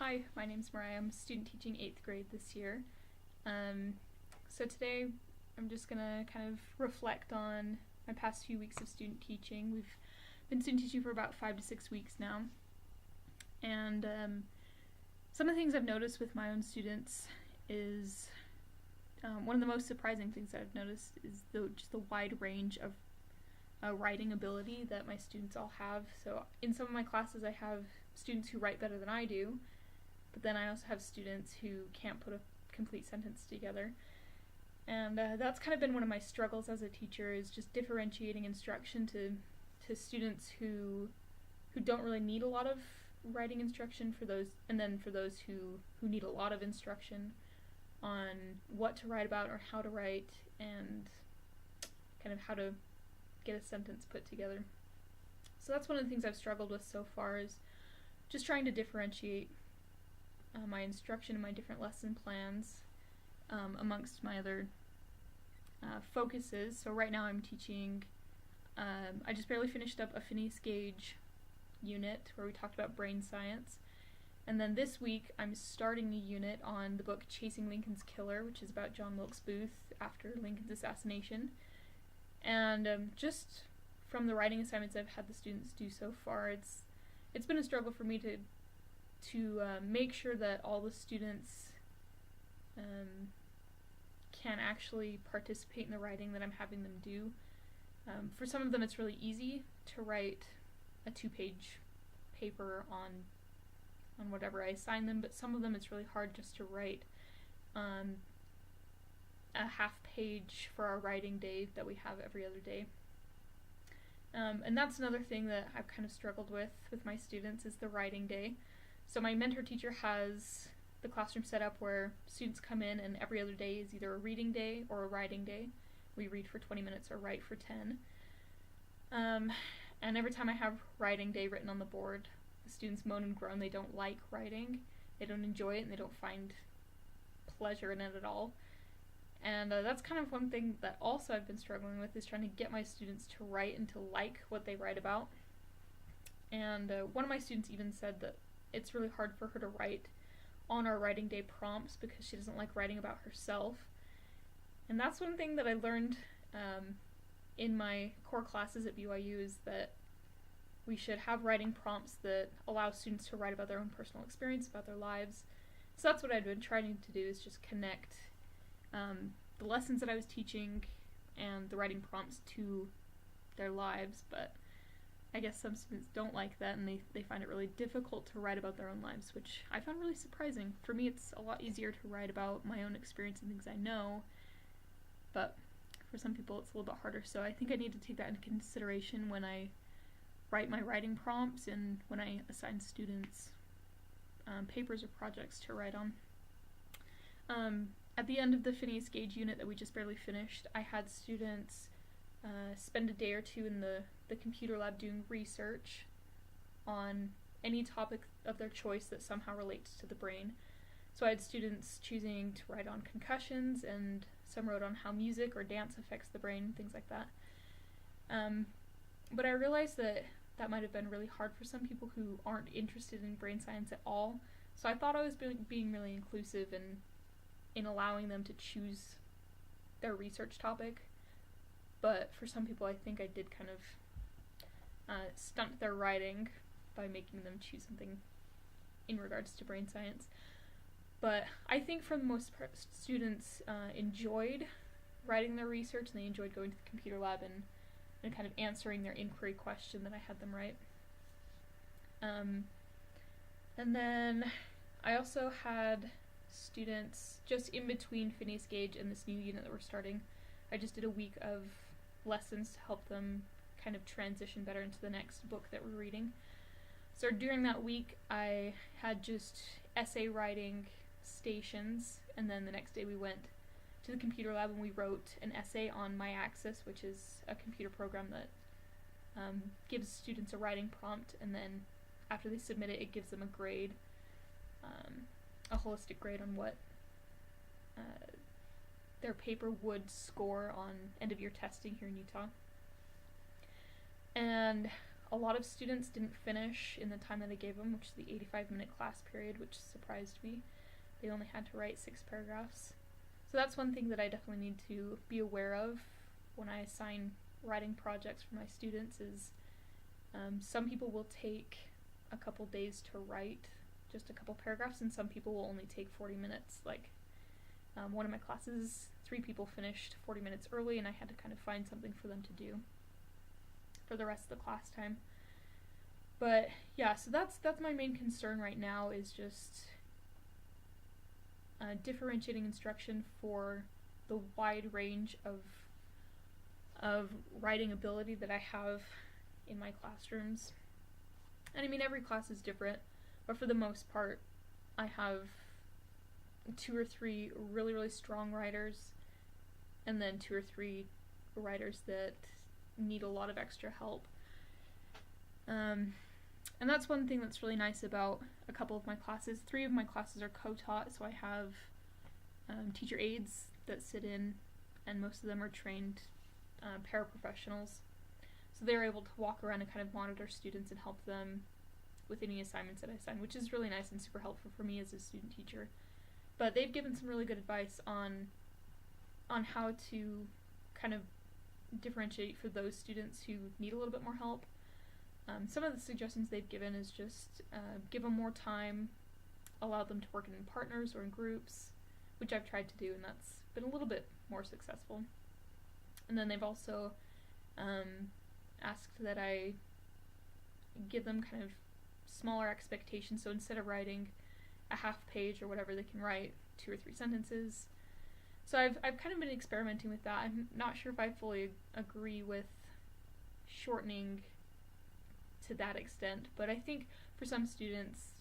Hi, my name's Mariah. I'm student teaching 8th grade this year. So today I'm just gonna kind of reflect on my past few weeks of student teaching. We've been student teaching for about 5 to 6 weeks now. And some of the things I've noticed with my own students is one of the most surprising things that I've noticed is just the wide range of writing ability that my students all have. So in some of my classes I have students who write better than I do, but then I also have students who can't put a complete sentence together. And that's kind of been one of my struggles as a teacher, is just differentiating instruction to students who don't really need a lot of writing instruction, for those, and then for those who need a lot of instruction on what to write about or how to write and kind of how to get a sentence put together. So that's one of the things I've struggled with so far, is just trying to differentiate my instruction and my different lesson plans amongst my other focuses. So right now I'm teaching, I just barely finished up a Phineas Gage unit where we talked about brain science. And then this week I'm starting a unit on the book Chasing Lincoln's Killer, which is about John Wilkes Booth after Lincoln's assassination. And just from the writing assignments I've had the students do so far, it's been a struggle for me to make sure that all the students can actually participate in the writing that I'm having them do. For some of them it's really easy to write a 2-page paper on whatever I assign them, but some of them it's really hard just to write a half page for our writing day that we have every other day. And that's another thing that I've kind of struggled with my students, is the writing day. So my mentor teacher has the classroom set up where students come in and every other day is either a reading day or a writing day. We read for 20 minutes or write for 10. And every time I have writing day written on the board, the students moan and groan. They don't like writing, they don't enjoy it, and they don't find pleasure in it at all. And that's kind of one thing that also I've been struggling with, is trying to get my students to write and to like what they write about. And one of my students even said that it's really hard for her to write on our writing day prompts because she doesn't like writing about herself. And that's one thing that I learned in my core classes at BYU, is that we should have writing prompts that allow students to write about their own personal experience, about their lives. So that's what I've been trying to do, is just connect the lessons that I was teaching and the writing prompts to their lives. But I guess some students don't like that, and they find it really difficult to write about their own lives, which I found really surprising. For me, it's a lot easier to write about my own experience and things I know, but for some people it's a little bit harder. So I think I need to take that into consideration when I write my writing prompts and when I assign students papers or projects to write on. At the end of the Phineas Gage unit that we just barely finished, I had students spend a day or two in the computer lab doing research on any topic of their choice that somehow relates to the brain. So I had students choosing to write on concussions, and some wrote on how music or dance affects the brain, things like that. But I realized that might have been really hard for some people who aren't interested in brain science at all. So I thought I was being really inclusive in allowing them to choose their research topic. But for some people I think I did kind of stunt their writing by making them choose something in regards to brain science. But I think for the most part students enjoyed writing their research, and they enjoyed going to the computer lab and kind of answering their inquiry question that I had them write. And then I also had students, just in between Phineas Gage and this new unit that we're starting, I just did a week of lessons to help them kind of transition better into the next book that we're reading. So during that week I had just essay writing stations, and then the next day we went to the computer lab and we wrote an essay on MyAxis, which is a computer program that gives students a writing prompt, and then after they submit it, it gives them a grade, a holistic grade on what their paper would score on end of year testing here in Utah. And A lot of students didn't finish in the time that I gave them, which is the 85-minute class period, which surprised me. They only had to write 6 paragraphs. So that's one thing that I definitely need to be aware of when I assign writing projects for my students is some people will take a couple days to write just a couple paragraphs, and some people will only take 40 minutes. Like one of my classes, 3 people finished 40 minutes early, and I had to kind of find something for them to do for the rest of the class time. But yeah, so that's my main concern right now is just differentiating instruction for the wide range of writing ability that I have in my classrooms. And I mean, every class is different, but for the most part, I have 2 or 3 really, really strong writers, and then 2 or 3 writers that need a lot of extra help. And that's one thing that's really nice about a couple of my classes. 3 of my classes are co-taught, so I have teacher aides that sit in, and most of them are trained paraprofessionals. So they're able to walk around and kind of monitor students and help them with any assignments that I assign, which is really nice and super helpful for me as a student teacher. But they've given some really good advice on how to kind of differentiate for those students who need a little bit more help. Some of the suggestions they've given is just give them more time, allow them to work in partners or in groups, which I've tried to do, and that's been a little bit more successful. And then they've also asked that I give them kind of smaller expectations, so instead of writing a half page or whatever, they can write 2 or 3 sentences. So I've kind of been experimenting with that. I'm not sure if I fully agree with shortening to that extent, but I think for some students,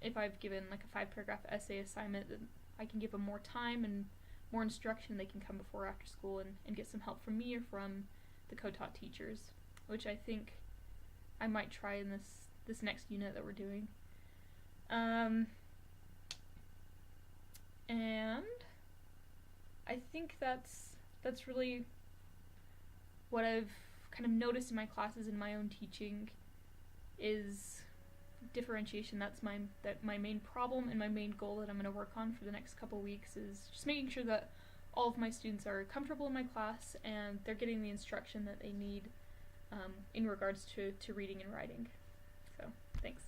if I've given like a 5-paragraph essay assignment, then I can give them more time and more instruction. They can come before or after school and get some help from me or from the co-taught teachers, which I think I might try in this next unit that we're doing. And I think that's really what I've kind of noticed in my classes and my own teaching is differentiation. That's my main problem and my main goal that I'm going to work on for the next couple weeks is just making sure that all of my students are comfortable in my class and they're getting the instruction that they need in regards to reading and writing. So, thanks.